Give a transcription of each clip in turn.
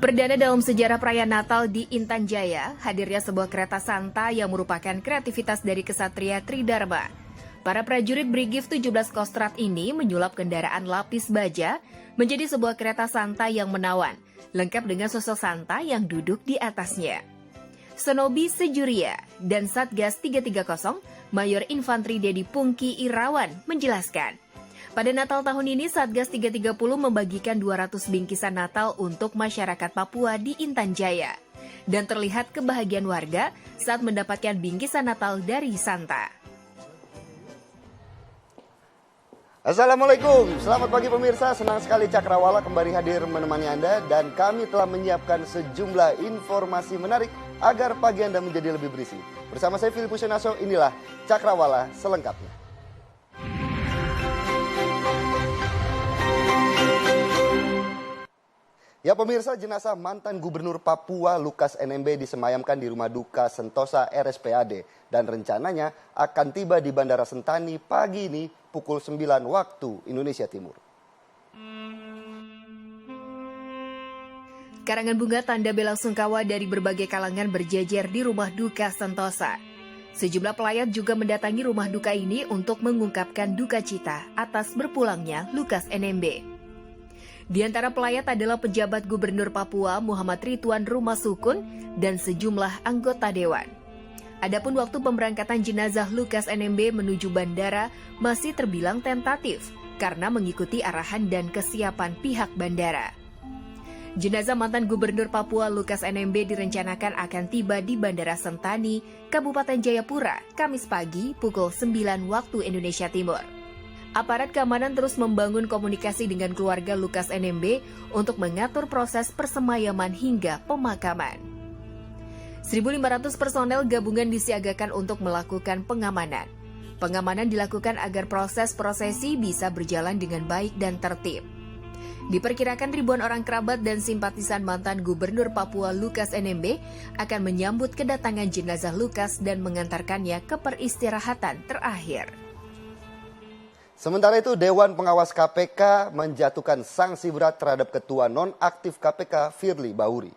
Perdana dalam sejarah perayaan Natal di Intan Jaya, hadirnya sebuah kereta Santa yang merupakan kreativitas dari kesatria Tridharma. Para prajurit Brigif 17 Kostrad ini menyulap kendaraan lapis baja menjadi sebuah kereta Santa yang menawan, lengkap dengan sosok Santa yang duduk di atasnya. Senobi Sejuria dan Satgas 330, Mayor Infantri Dedi Pungki Irawan menjelaskan, pada Natal tahun ini Satgas 330 membagikan 200 bingkisan Natal untuk masyarakat Papua di Intan Jaya. Dan terlihat kebahagiaan warga saat mendapatkan bingkisan Natal dari Santa. Assalamualaikum, selamat pagi pemirsa. Senang sekali Cakrawala kembali hadir menemani Anda. Dan kami telah menyiapkan sejumlah informasi menarik agar pagi Anda menjadi lebih berisi. Bersama saya Filipus Yonaso, inilah Cakrawala selengkapnya. Ya pemirsa, jenazah mantan Gubernur Papua Lukas NMB disemayamkan di Rumah Duka Sentosa RSPAD dan rencananya akan tiba di Bandara Sentani pagi ini pukul 9 waktu Indonesia Timur. Karangan bunga tanda bela sungkawa dari berbagai kalangan berjejer di Rumah Duka Sentosa. Sejumlah pelayat juga mendatangi rumah duka ini untuk mengungkapkan duka cita atas berpulangnya Lukas NMB. Di antara pelayat adalah pejabat Gubernur Papua Muhammad Ridwan Rumasukun dan sejumlah anggota dewan. Adapun waktu pemberangkatan jenazah Lukas NMB menuju bandara masih terbilang tentatif karena mengikuti arahan dan kesiapan pihak bandara. Jenazah mantan Gubernur Papua Lukas NMB direncanakan akan tiba di Bandara Sentani, Kabupaten Jayapura, Kamis pagi pukul 9 waktu Indonesia Timur. Aparat keamanan terus membangun komunikasi dengan keluarga Lukas NMB untuk mengatur proses persemayaman hingga pemakaman. 1.500 personel gabungan disiagakan untuk melakukan pengamanan. Pengamanan dilakukan agar proses prosesi bisa berjalan dengan baik dan tertib. Diperkirakan ribuan orang kerabat dan simpatisan mantan Gubernur Papua Lukas NMB akan menyambut kedatangan jenazah Lukas dan mengantarkannya ke peristirahatan terakhir. Sementara itu, Dewan Pengawas KPK menjatuhkan sanksi berat terhadap Ketua Nonaktif KPK Firly Bahuri.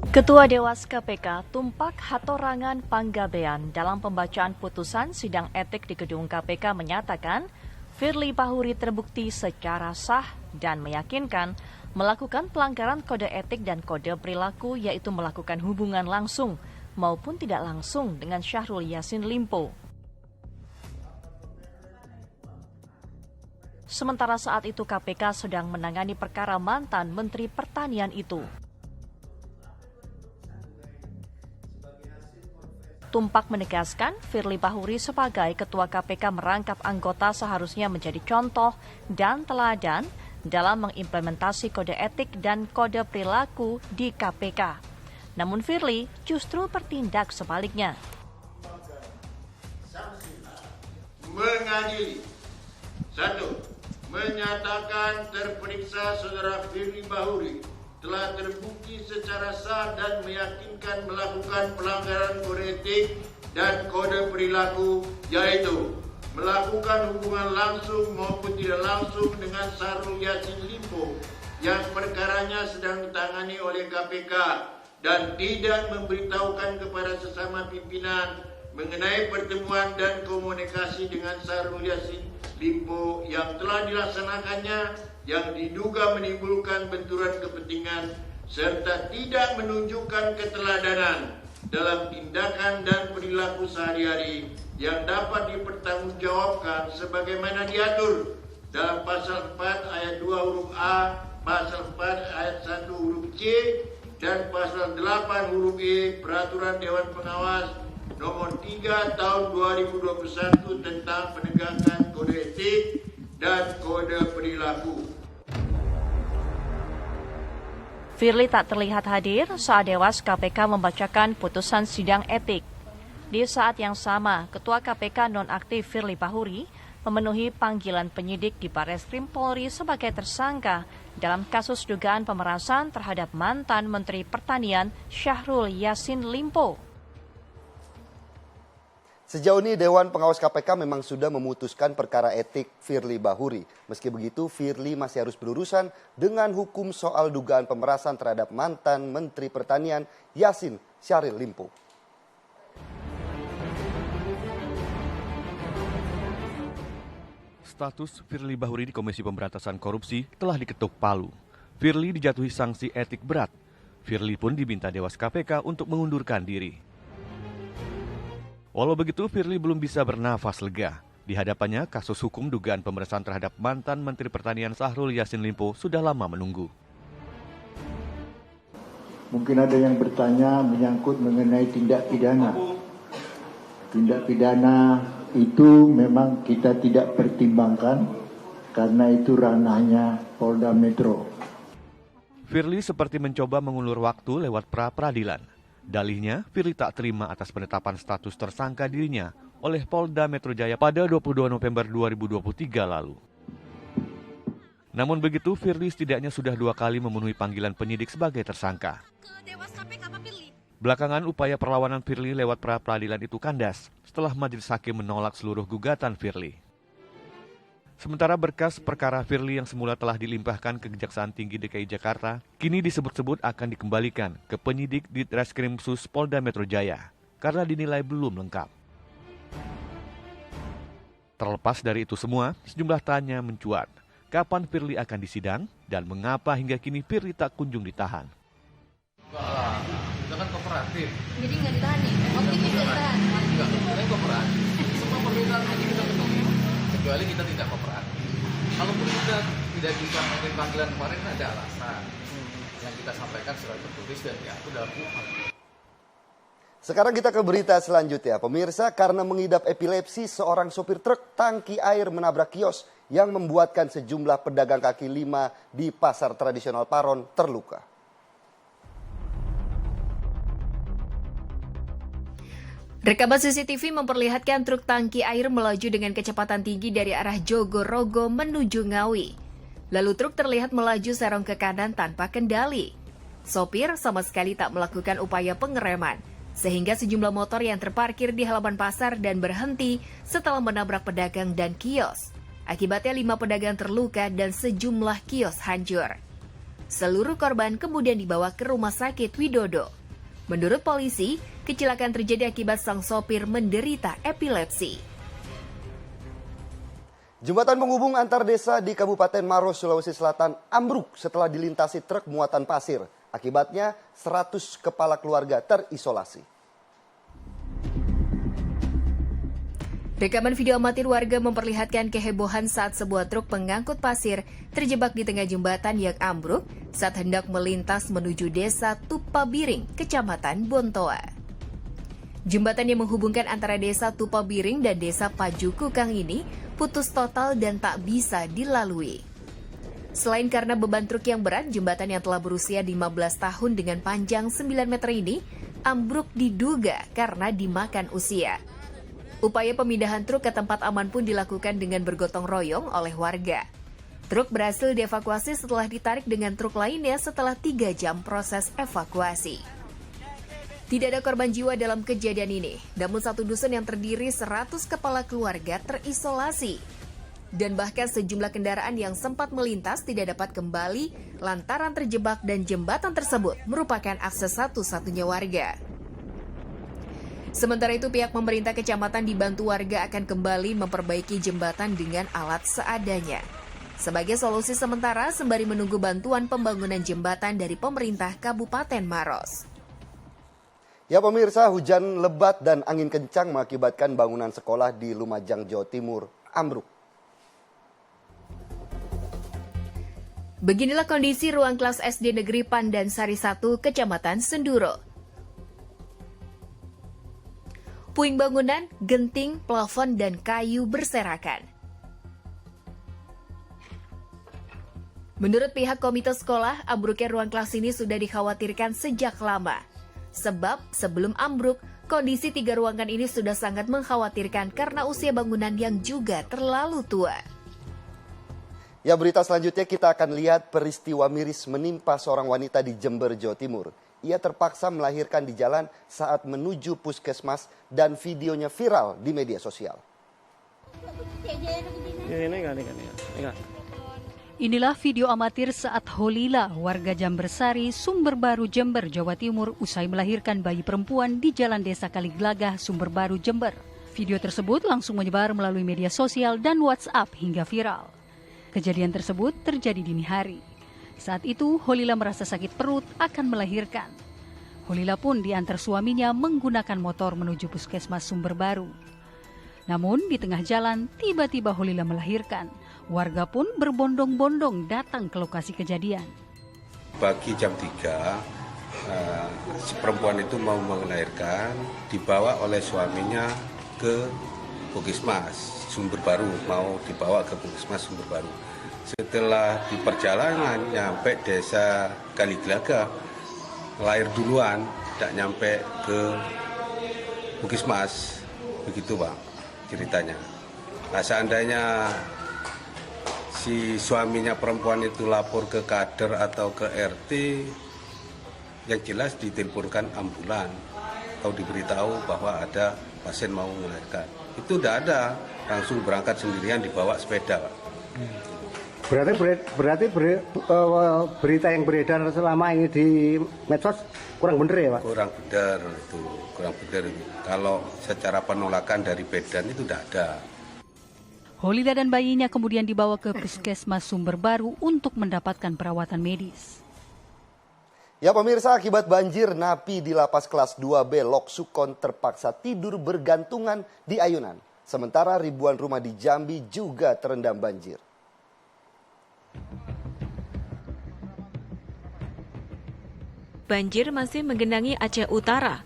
Ketua Dewas KPK Tumpak Hatorangan Panggabean dalam pembacaan putusan sidang etik di gedung KPK menyatakan Firly Bahuri terbukti secara sah dan meyakinkan melakukan pelanggaran kode etik dan kode perilaku, yaitu melakukan hubungan langsung maupun tidak langsung dengan Syahrul Yassin Limpo. Sementara saat itu KPK sedang menangani perkara mantan Menteri Pertanian itu. Tumpak menegaskan Firly Bahuri sebagai Ketua KPK merangkap anggota seharusnya menjadi contoh dan teladan dalam mengimplementasi kode etik dan kode perilaku di KPK. Namun Firly justru bertindak sebaliknya. Mengadili. 1. Menyatakan terperiksa saudara Firly Bahuri telah terbukti secara sah dan meyakinkan melakukan pelanggaran kode etik dan kode perilaku, yaitu melakukan hubungan langsung maupun tidak langsung dengan Syahrul Yassin Limpo yang perkaranya sedang ditangani oleh KPK dan tidak memberitahukan kepada sesama pimpinan mengenai pertemuan dan komunikasi dengan Syahrul Yassin Limpo yang telah dilaksanakannya yang diduga menimbulkan benturan kepentingan serta tidak menunjukkan keteladanan dalam tindakan dan perilaku sehari-hari yang dapat dipertanggungjawabkan sebagaimana diatur dalam pasal 4 ayat 2 huruf A, pasal 4 ayat 1 huruf C, dan pasal 8 huruf E Peraturan Dewan Pengawas nomor 3 tahun 2021 tentang penegakan kode etik dan kode perilaku. Firly tak terlihat hadir saat Dewas KPK membacakan putusan sidang etik. Di saat yang sama, Ketua KPK nonaktif Firly Bahuri memenuhi panggilan penyidik di Barreskrim Polri sebagai tersangka dalam kasus dugaan pemerasan terhadap mantan Menteri Pertanian Syahrul Yassin Limpo. Sejauh ini Dewan Pengawas KPK memang sudah memutuskan perkara etik Firly Bahuri. Meski begitu, Firly masih harus berurusan dengan hukum soal dugaan pemerasan terhadap mantan Menteri Pertanian Yassin Syahril Limpo. Status Firly Bahuri di Komisi Pemberantasan Korupsi telah diketuk palu. Firly dijatuhi sanksi etik berat. Firly pun diminta Dewas KPK untuk mengundurkan diri. Walau begitu, Firly belum bisa bernafas lega. Di hadapannya, kasus hukum dugaan pemerasan terhadap mantan Menteri Pertanian Syahrul Yassin Limpo sudah lama menunggu. Mungkin ada yang bertanya menyangkut mengenai tindak pidana. Tindak pidana itu memang kita tidak pertimbangkan karena itu ranahnya Polda Metro. Firly seperti mencoba mengulur waktu lewat pra-peradilan. Dalihnya, Firly tak terima atas penetapan status tersangka dirinya oleh Polda Metro Jaya pada 22 November 2023 lalu. Namun begitu, Firly setidaknya sudah 2 kali memenuhi panggilan penyidik sebagai tersangka. Belakangan, upaya perlawanan Firly lewat pra-peradilan itu kandas setelah majelis hakim menolak seluruh gugatan Firly. Sementara berkas perkara Firly yang semula telah dilimpahkan ke Kejaksaan Tinggi DKI Jakarta, kini disebut-sebut akan dikembalikan ke penyidik di Reskrimsus Polda Metro Jaya karena dinilai belum lengkap. Terlepas dari itu semua, sejumlah tanya mencuat. Kapan Firly akan disidang dan mengapa hingga kini Firly tak kunjung ditahan? Kita kan kooperatif. Jadi nggak ditahan nih? Optimis nggak ditahan? Enggak, kita kan kooperatif. Semua permintaan ini kita penuhi. Kecuali kita tidak kooperatif. Kalaupun kita tidak bisa memenuhi panggilan kemarin, ada alasan yang kita sampaikan secara tertulis dan diatur dalam KUHP. Sekarang kita ke berita selanjutnya. Pemirsa, karena mengidap epilepsi, seorang sopir truk tangki air menabrak kios yang membuatkan sejumlah pedagang kaki lima di pasar tradisional Paron terluka. Rekaman CCTV memperlihatkan truk tangki air melaju dengan kecepatan tinggi dari arah Jogorogo menuju Ngawi. Lalu truk terlihat melaju serong ke kanan tanpa kendali. Sopir sama sekali tak melakukan upaya pengereman, sehingga sejumlah motor yang terparkir di halaman pasar dan berhenti setelah menabrak pedagang dan kios. Akibatnya 5 pedagang terluka dan sejumlah kios hancur. Seluruh korban kemudian dibawa ke Rumah Sakit Widodo. Menurut polisi, kecelakaan terjadi akibat sang sopir menderita epilepsi. Jembatan penghubung antar desa di Kabupaten Maros, Sulawesi Selatan ambruk setelah dilintasi truk muatan pasir. Akibatnya 100 kepala keluarga terisolasi. Rekaman video amatir warga memperlihatkan kehebohan saat sebuah truk pengangkut pasir terjebak di tengah jembatan yang ambruk saat hendak melintas menuju desa Tupabiring, Kecamatan Bontoa. Jembatan yang menghubungkan antara desa Tupabiring dan desa Pajukukang ini putus total dan tak bisa dilalui. Selain karena beban truk yang berat, jembatan yang telah berusia 15 tahun dengan panjang 9 meter ini ambruk diduga karena dimakan usia. Upaya pemindahan truk ke tempat aman pun dilakukan dengan bergotong royong oleh warga. Truk berhasil dievakuasi setelah ditarik dengan truk lainnya setelah 3 jam proses evakuasi. Tidak ada korban jiwa dalam kejadian ini, namun satu dusun yang terdiri 100 kepala keluarga terisolasi. Dan bahkan sejumlah kendaraan yang sempat melintas tidak dapat kembali lantaran terjebak dan jembatan tersebut merupakan akses satu-satunya warga. Sementara itu pihak pemerintah kecamatan dibantu warga akan kembali memperbaiki jembatan dengan alat seadanya. Sebagai solusi sementara sembari menunggu bantuan pembangunan jembatan dari pemerintah Kabupaten Maros. Ya pemirsa, hujan lebat dan angin kencang mengakibatkan bangunan sekolah di Lumajang, Jawa Timur ambruk. Beginilah kondisi ruang kelas SD Negeri Pandansari 1, Kecamatan Senduro. Puing bangunan, genting, plafon, dan kayu berserakan. Menurut pihak komite sekolah, ambruknya ruang kelas ini sudah dikhawatirkan sejak lama. Sebab sebelum ambruk, kondisi 3 ruangan ini sudah sangat mengkhawatirkan karena usia bangunan yang juga terlalu tua. Ya, berita selanjutnya kita akan lihat peristiwa miris menimpa seorang wanita di Jember, Jawa Timur. Ia terpaksa melahirkan di jalan saat menuju puskesmas dan videonya viral di media sosial. Inilah video amatir saat Holila, warga Jambersari, Sumber Baru, Jember, Jawa Timur, usai melahirkan bayi perempuan di Jalan Desa Kaliglagah, Sumber Baru, Jember. Video tersebut langsung menyebar melalui media sosial dan WhatsApp hingga viral. Kejadian tersebut terjadi dini hari. Saat itu, Holila merasa sakit perut akan melahirkan. Holila pun diantar suaminya menggunakan motor menuju puskesmas Sumber Baru. Namun di tengah jalan, tiba-tiba Holila melahirkan. Warga pun berbondong-bondong datang ke lokasi kejadian. Pagi jam 3, si perempuan itu mau melahirkan, dibawa oleh suaminya ke Puskesmas Sumber Baru, mau dibawa ke Puskesmas Sumber Baru. Setelah di perjalanan nyampe desa Kaliglagah, lahir duluan, tidak nyampe ke Puskesmas, begitu Pak ceritanya. Nah, seandainya si suaminya perempuan itu lapor ke kader atau ke RT, yang jelas diteleponkan ambulan atau diberitahu bahwa ada pasien mau melahirkan. Itu tidak ada, langsung berangkat sendirian dibawa sepeda, Pak. Berarti berita yang beredar selama ini di medsos kurang benar ya Pak? Kurang benar itu. Kalau secara penolakan dari Bedan itu tidak ada. Holila dan bayinya kemudian dibawa ke Puskesmas Sumber Baru untuk mendapatkan perawatan medis. Ya pemirsa, akibat banjir, napi di lapas kelas 2B Lok Sukon terpaksa tidur bergantungan di ayunan. Sementara ribuan rumah di Jambi juga terendam banjir. Banjir masih menggenangi Aceh Utara.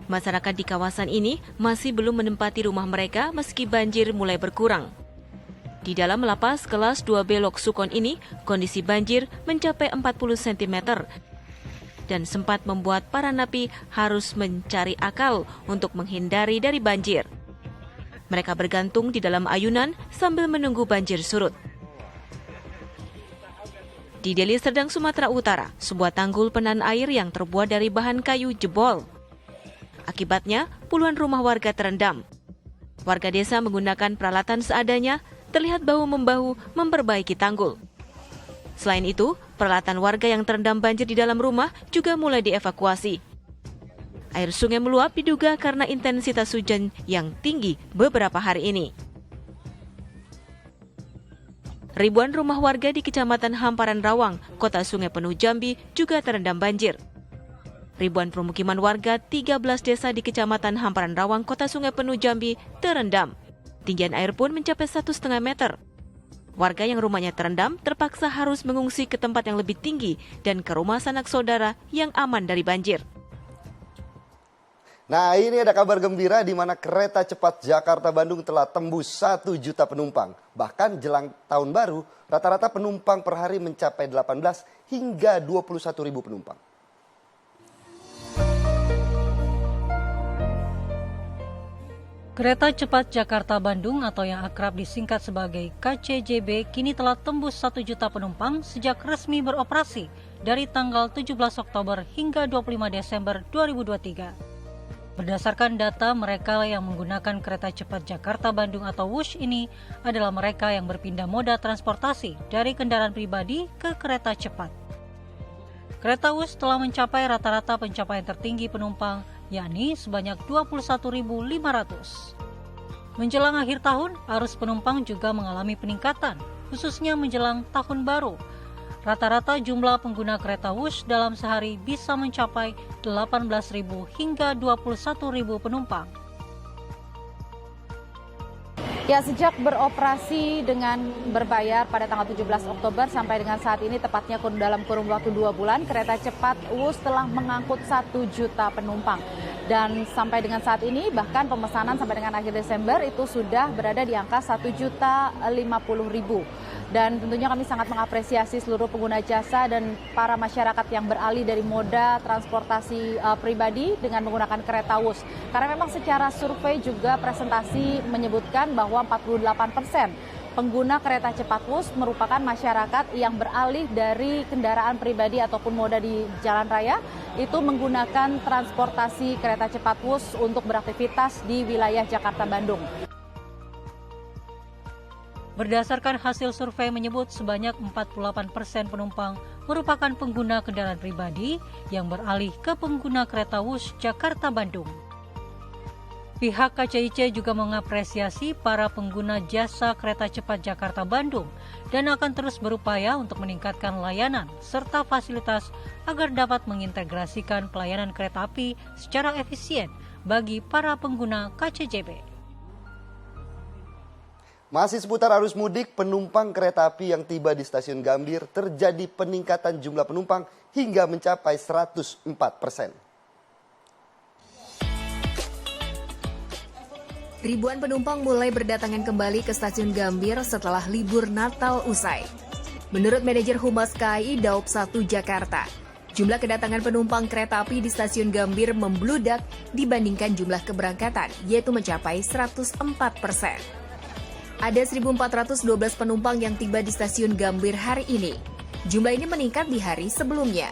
Masyarakat di kawasan ini masih belum menempati rumah mereka meski banjir mulai berkurang. Di dalam lapas kelas 2B Lok Sukon ini, kondisi banjir mencapai 40 cm dan sempat membuat para napi harus mencari akal untuk menghindari dari banjir. Mereka bergantung di dalam ayunan sambil menunggu banjir surut. Di Deli Serdang, Sumatera Utara, sebuah tanggul penahan air yang terbuat dari bahan kayu jebol. Akibatnya, puluhan rumah warga terendam. Warga desa menggunakan peralatan seadanya, terlihat bahu-membahu memperbaiki tanggul. Selain itu, peralatan warga yang terendam banjir di dalam rumah juga mulai dievakuasi. Air sungai meluap diduga karena intensitas hujan yang tinggi beberapa hari ini. Ribuan rumah warga di Kecamatan Hamparan Rawang, Kota Sungai Penuh Jambi juga terendam banjir. Ribuan permukiman warga 13 desa di Kecamatan Hamparan Rawang, Kota Sungai Penuh Jambi terendam. Tinggian air pun mencapai 1,5 meter. Warga yang rumahnya terendam terpaksa harus mengungsi ke tempat yang lebih tinggi dan ke rumah sanak saudara yang aman dari banjir. Nah, ini ada kabar gembira di mana kereta cepat Jakarta-Bandung telah tembus 1 juta penumpang. Bahkan jelang tahun baru, rata-rata penumpang per hari mencapai 18 hingga 21 ribu penumpang. Kereta cepat Jakarta-Bandung atau yang akrab disingkat sebagai KCJB kini telah tembus 1 juta penumpang sejak resmi beroperasi dari tanggal 17 Oktober hingga 25 Desember 2023. Berdasarkan data, mereka yang menggunakan kereta cepat Jakarta-Bandung atau WUSH ini adalah mereka yang berpindah moda transportasi dari kendaraan pribadi ke kereta cepat. Kereta WUSH telah mencapai rata-rata pencapaian tertinggi penumpang, yakni sebanyak 21.500. Menjelang akhir tahun, arus penumpang juga mengalami peningkatan, khususnya menjelang tahun baru. Rata-rata jumlah pengguna kereta WUSH dalam sehari bisa mencapai 18.000 hingga 21.000 penumpang. Ya, sejak beroperasi dengan berbayar pada tanggal 17 Oktober sampai dengan saat ini, tepatnya dalam kurun waktu 2 bulan, kereta cepat WUSH telah mengangkut 1 juta penumpang. Dan sampai dengan saat ini, bahkan pemesanan sampai dengan akhir Desember itu sudah berada di angka 1.050.000. Dan tentunya kami sangat mengapresiasi seluruh pengguna jasa dan para masyarakat yang beralih dari moda transportasi pribadi dengan menggunakan kereta WUSH. Karena memang secara survei juga presentasi menyebutkan bahwa 48% pengguna kereta cepat Wus merupakan masyarakat yang beralih dari kendaraan pribadi ataupun moda di jalan raya, itu menggunakan transportasi kereta cepat Wus untuk beraktivitas di wilayah Jakarta Bandung. Berdasarkan hasil survei menyebut sebanyak 48% penumpang merupakan pengguna kendaraan pribadi yang beralih ke pengguna kereta Wus Jakarta Bandung. Pihak KCIC juga mengapresiasi para pengguna jasa kereta cepat Jakarta Bandung dan akan terus berupaya untuk meningkatkan layanan serta fasilitas agar dapat mengintegrasikan pelayanan kereta api secara efisien bagi para pengguna KCJB. Masih seputar arus mudik, penumpang kereta api yang tiba di stasiun Gambir terjadi peningkatan jumlah penumpang hingga mencapai 104%. Ribuan penumpang mulai berdatangan kembali ke stasiun Gambir setelah libur Natal usai. Menurut manajer Humas KAI Daob 1 Jakarta, jumlah kedatangan penumpang kereta api di stasiun Gambir membludak dibandingkan jumlah keberangkatan, yaitu mencapai 104%. Ada 1.412 penumpang yang tiba di stasiun Gambir hari ini. Jumlah ini meningkat di hari sebelumnya.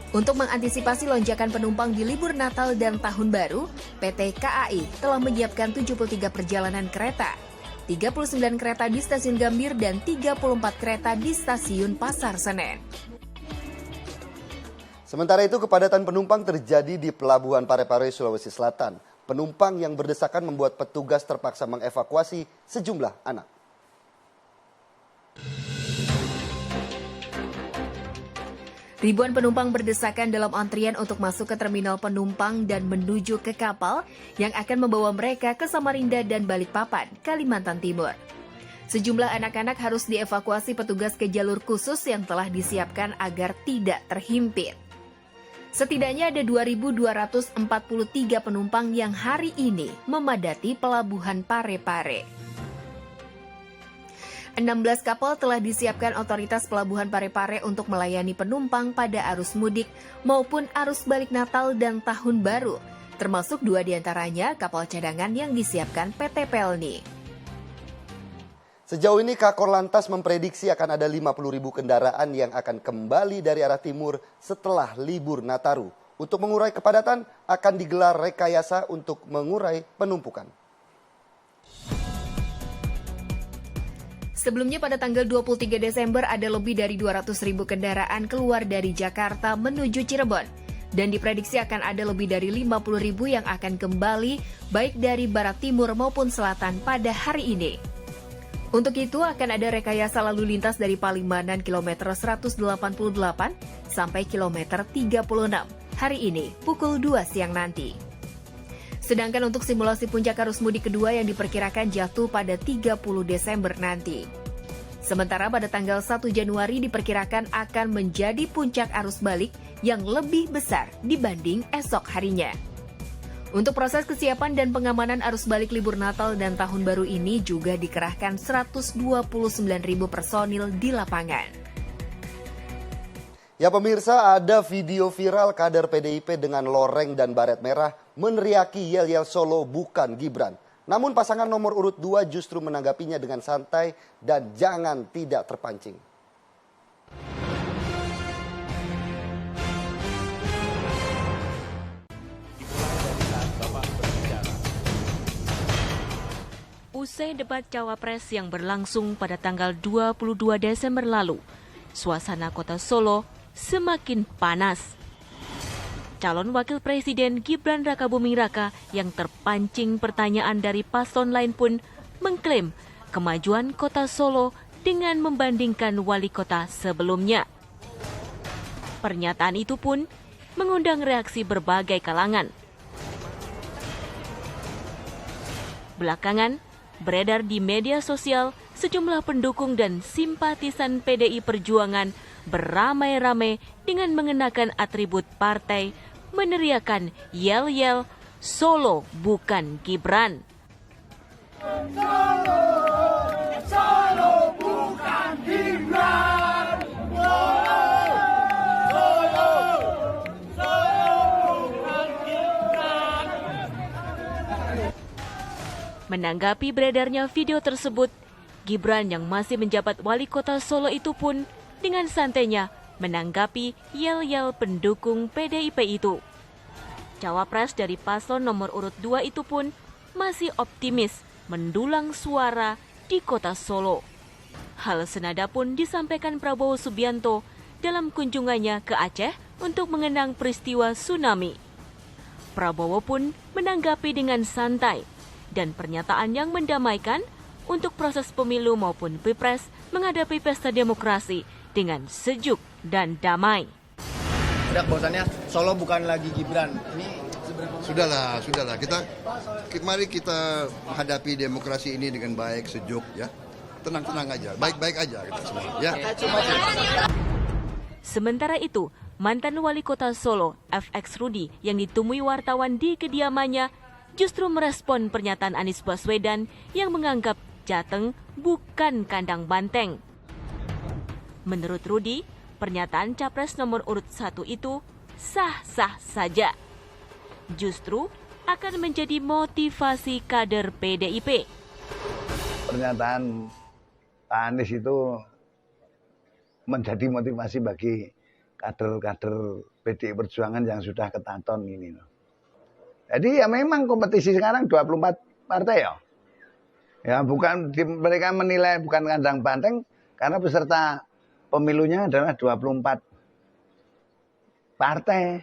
Untuk mengantisipasi lonjakan penumpang di libur Natal dan Tahun Baru, PT KAI telah menyiapkan 73 perjalanan kereta, 39 kereta di stasiun Gambir dan 34 kereta di stasiun Pasar Senen. Sementara itu, kepadatan penumpang terjadi di Pelabuhan Parepare, Sulawesi Selatan. Penumpang yang berdesakan membuat petugas terpaksa mengevakuasi sejumlah anak. Ribuan penumpang berdesakan dalam antrian untuk masuk ke terminal penumpang dan menuju ke kapal yang akan membawa mereka ke Samarinda dan Balikpapan, Kalimantan Timur. Sejumlah anak-anak harus dievakuasi petugas ke jalur khusus yang telah disiapkan agar tidak terhimpit. Setidaknya ada 2.243 penumpang yang hari ini memadati Pelabuhan Parepare. 16 kapal telah disiapkan otoritas Pelabuhan Parepare untuk melayani penumpang pada arus mudik maupun arus balik Natal dan Tahun Baru, termasuk 2 diantaranya kapal cadangan yang disiapkan PT Pelni. Sejauh ini Kakor Lantas memprediksi akan ada 50.000 kendaraan yang akan kembali dari arah timur setelah libur Nataru. Untuk mengurai kepadatan akan digelar rekayasa untuk mengurai penumpukan. Sebelumnya pada tanggal 23 Desember ada lebih dari 200.000 kendaraan keluar dari Jakarta menuju Cirebon. Dan diprediksi akan ada lebih dari 50.000 yang akan kembali baik dari barat timur maupun selatan pada hari ini. Untuk itu akan ada rekayasa lalu lintas dari Palimanan kilometer 188 sampai kilometer 36 hari ini pukul 2 siang nanti. Sedangkan untuk simulasi puncak arus mudik kedua yang diperkirakan jatuh pada 30 Desember nanti. Sementara pada tanggal 1 Januari diperkirakan akan menjadi puncak arus balik yang lebih besar dibanding esok harinya. Untuk proses kesiapan dan pengamanan arus balik libur Natal dan Tahun Baru ini juga dikerahkan 129.000 personil di lapangan. Ya pemirsa, ada video viral kader PDIP dengan loreng dan baret merah meneriaki yel-yel Solo bukan Gibran. Namun pasangan nomor urut 2 justru menanggapinya dengan santai dan jangan tidak terpancing. Usai debat Cawapres yang berlangsung pada tanggal 22 Desember lalu, suasana kota Solo semakin panas. Calon Wakil Presiden Gibran Rakabuming Raka yang terpancing pertanyaan dari paslon lain pun mengklaim kemajuan kota Solo dengan membandingkan wali kota sebelumnya. Pernyataan itu pun mengundang reaksi berbagai kalangan. Belakangan, beredar di media sosial sejumlah pendukung dan simpatisan PDI Perjuangan beramai-ramai dengan mengenakan atribut partai, meneriakan yel-yel Solo bukan Gibran. Solo, Solo bukan Gibran. Solo, Solo bukan Gibran. Menanggapi beredarnya video tersebut, Gibran yang masih menjabat wali kota Solo itu pun dengan santainya menanggapi yel-yel pendukung PDIP itu. Cawapres dari paslon nomor urut 2 itu pun masih optimis mendulang suara di kota Solo. Hal senada pun disampaikan Prabowo Subianto dalam kunjungannya ke Aceh untuk mengenang peristiwa tsunami. Prabowo pun menanggapi dengan santai dan pernyataan yang mendamaikan untuk proses pemilu maupun Pilpres menghadapi pesta demokrasi dengan sejuk dan damai. Udah bosannya Solo bukan lagi Gibran. Ini Sudahlah. Mari kita hadapi demokrasi ini dengan baik, sejuk ya. Tenang-tenang aja, baik-baik aja kita semua ya. Sementara itu, mantan wali kota Solo, FX Rudi, yang ditemui wartawan di kediamannya justru merespon pernyataan Anies Baswedan yang menganggap Jateng bukan kandang banteng. Menurut Rudi, pernyataan capres nomor urut 1 itu sah-sah saja. Justru akan menjadi motivasi kader PDIP. Pernyataan Pak Anies itu menjadi motivasi bagi kader-kader PDI Perjuangan yang sudah ketaton ini. Jadi ya memang kompetisi sekarang 24 partai ya. Ya bukan mereka menilai bukan kandang banteng karena peserta pemilunya adalah 24 partai.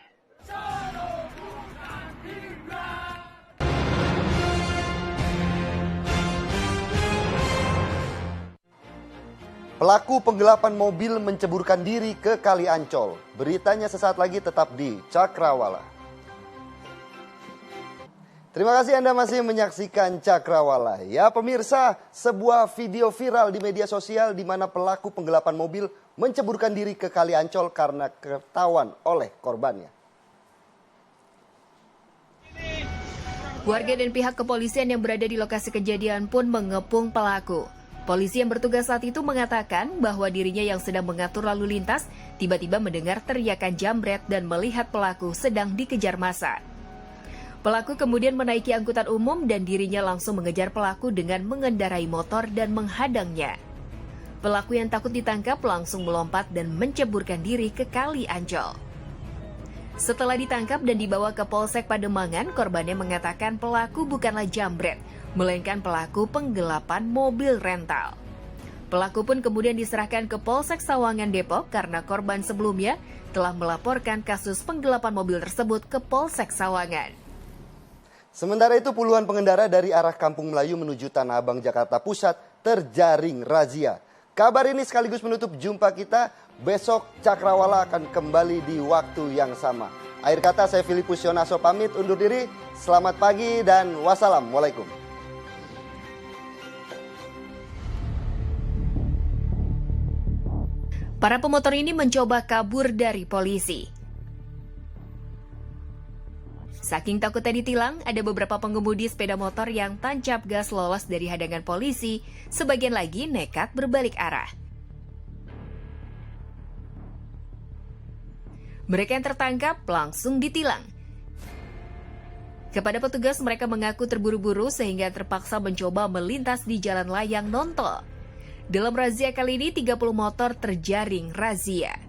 Pelaku penggelapan mobil menceburkan diri ke Kali Ancol. Beritanya sesaat lagi tetap di Cakrawala. Terima kasih Anda masih menyaksikan Cakrawala. Ya pemirsa, sebuah video viral di media sosial di mana pelaku penggelapan mobil menceburkan diri ke Kali Ancol karena ketahuan oleh korbannya. Warga dan pihak kepolisian yang berada di lokasi kejadian pun mengepung pelaku. Polisi yang bertugas saat itu mengatakan bahwa dirinya yang sedang mengatur lalu lintas tiba-tiba mendengar teriakan jambret dan melihat pelaku sedang dikejar massa. Pelaku kemudian menaiki angkutan umum dan dirinya langsung mengejar pelaku dengan mengendarai motor dan menghadangnya. Pelaku yang takut ditangkap langsung melompat dan menceburkan diri ke Kali Ancol. Setelah ditangkap dan dibawa ke Polsek Pademangan, korbannya mengatakan pelaku bukanlah jambret, melainkan pelaku penggelapan mobil rental. Pelaku pun kemudian diserahkan ke Polsek Sawangan Depok karena korban sebelumnya telah melaporkan kasus penggelapan mobil tersebut ke Polsek Sawangan. Sementara itu puluhan pengendara dari arah Kampung Melayu menuju Tanah Abang, Jakarta Pusat terjaring razia. Kabar ini sekaligus menutup jumpa kita. Besok Cakrawala akan kembali di waktu yang sama. Akhir kata saya Filipus Yonaso pamit undur diri. Selamat pagi dan wassalamualaikum. Para pemotor ini mencoba kabur dari polisi. Saking takutnya ditilang, ada beberapa pengemudi sepeda motor yang tancap gas lolos dari hadangan polisi, sebagian lagi nekat berbalik arah. Mereka yang tertangkap langsung ditilang. Kepada petugas mereka mengaku terburu-buru sehingga terpaksa mencoba melintas di jalan layang non-tol. Dalam razia kali ini 30 motor terjaring razia.